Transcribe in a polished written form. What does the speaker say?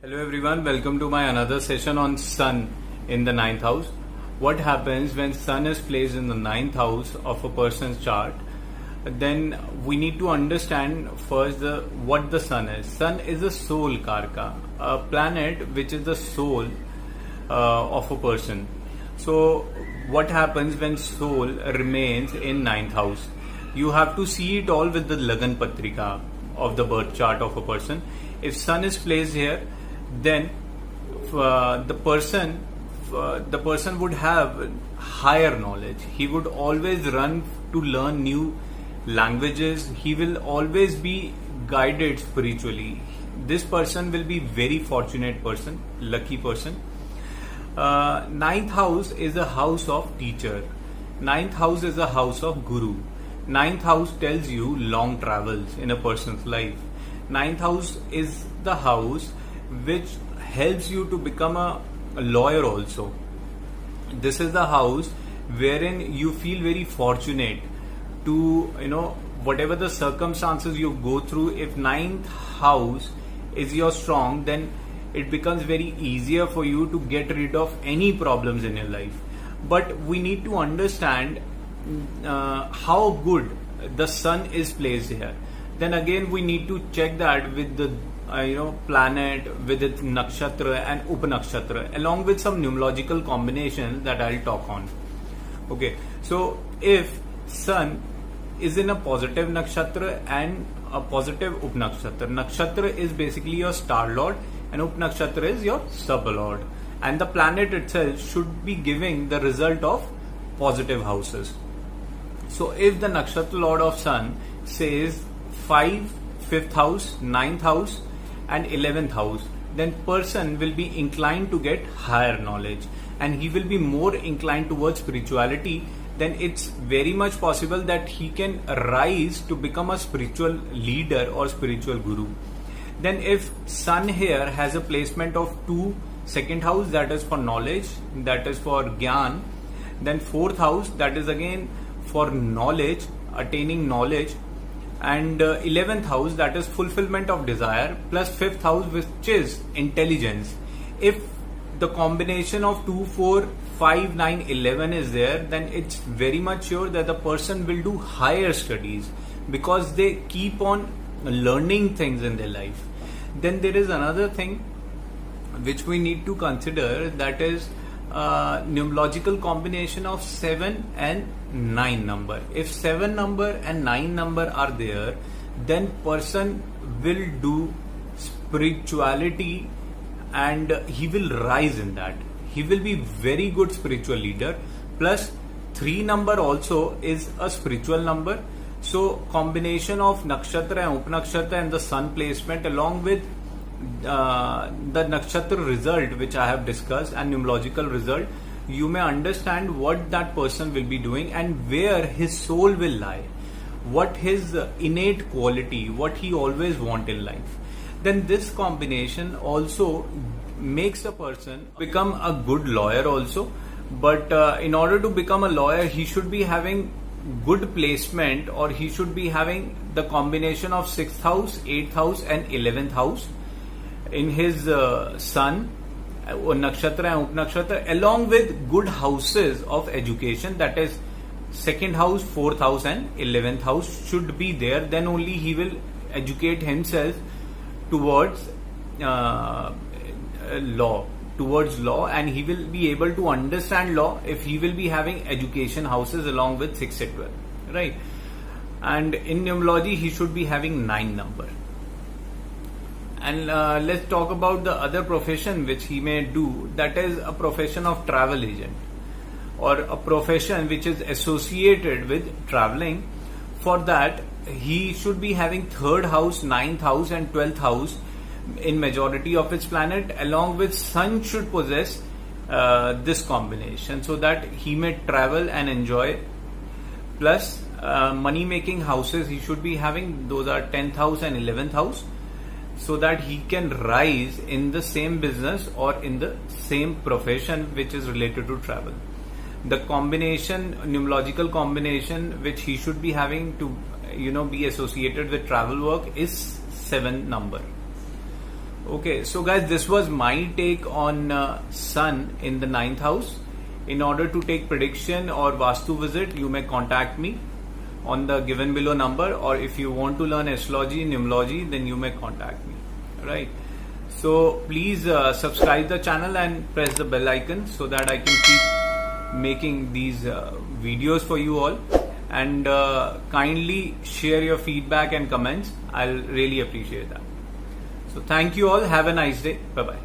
Hello everyone, welcome to my another session on Sun in the ninth house. What happens when Sun is placed in the ninth house of a person's chart? Then we need to understand first what the Sun is. Sun is a soul karka, a planet which is the soul of a person. So what happens when soul remains in ninth house? You have to see it all with the Lagan Patrika of the birth chart of a person. If Sun is placed here, then the person would have higher knowledge. He would always run to learn new languages. He will always be guided spiritually. This person will be very fortunate person, lucky person. Ninth house is a house of teacher. Ninth house is a house of guru. Ninth house tells you long travels in a person's life. Ninth house is the house which helps you to become a lawyer also. This is the house wherein you feel very fortunate to, whatever the circumstances you go through, if ninth house is your strong, then it becomes very easier for you to get rid of any problems in your life. But we need to understand how good the Sun is placed here. Then again we need to check that with the planet, with its nakshatra and upanakshatra, along with some numerological combinations that I'll talk on. Okay, so if Sun is in a positive nakshatra and a positive upanakshatra, nakshatra is basically your star lord and upanakshatra is your sub lord, and the planet itself should be giving the result of positive houses. So if the nakshatra lord of Sun says 5, 5th house, 9th house and 11th house, then person will be inclined to get higher knowledge and he will be more inclined towards spirituality. Then it's very much possible that he can rise to become a spiritual leader or spiritual guru. Then if Sun here has a placement of 2, 2nd house, that is for knowledge, that is for Gyan, then 4th house, that is again for knowledge, attaining knowledge, and 11th house, that is fulfillment of desire, plus 5th house, which is intelligence. If the combination of 2, 4, 5, 9, 11 is there, then it's very much sure that the person will do higher studies because they keep on learning things in their life. Then there is another thing which we need to consider, that is numerological combination of 7 and 9 number. If 7 number and 9 number are there, then person will do spirituality and he will rise in that. He will be very good spiritual leader. Plus 3 number also is a spiritual number. So combination of nakshatra and upanakshatra and the Sun placement along with the nakshatra result which I have discussed and numerological result, you may understand what that person will be doing and where his soul will lie, what his innate quality, what he always want in life. Then this combination also makes a person become a good lawyer also. But in order to become a lawyer, he should be having good placement, or he should be having the combination of 6th house, 8th house and 11th house in his Sun, nakshatra and upanakshatra, along with good houses of education, that is 2nd house, 4th house and 11th house should be there. Then only he will educate himself towards law, and he will be able to understand law if he will be having education houses along with 6 and 12, right? And in numerology he should be having 9 number. And let's talk about the other profession which he may do, that is a profession of travel agent or a profession which is associated with traveling. For that he should be having 3rd house, 9th house and 12th house in majority of its planet, along with Sun should possess this combination so that he may travel and enjoy. Plus money making houses he should be having, those are 10th house and 11th house, so that he can rise in the same business or in the same profession which is related to travel. The combination, numerological combination which he should be having to be associated with travel work is 7 number. Okay, so guys, this was my take on Sun in the 9th house. In order to take prediction or Vastu visit, you may contact me on the given below number, or if you want to learn astrology, numerology, then you may contact me. Right? So please subscribe the channel and press the bell icon so that I can keep making these videos for you all. And kindly share your feedback and comments. I'll really appreciate that. So thank you all. Have a nice day. Bye bye.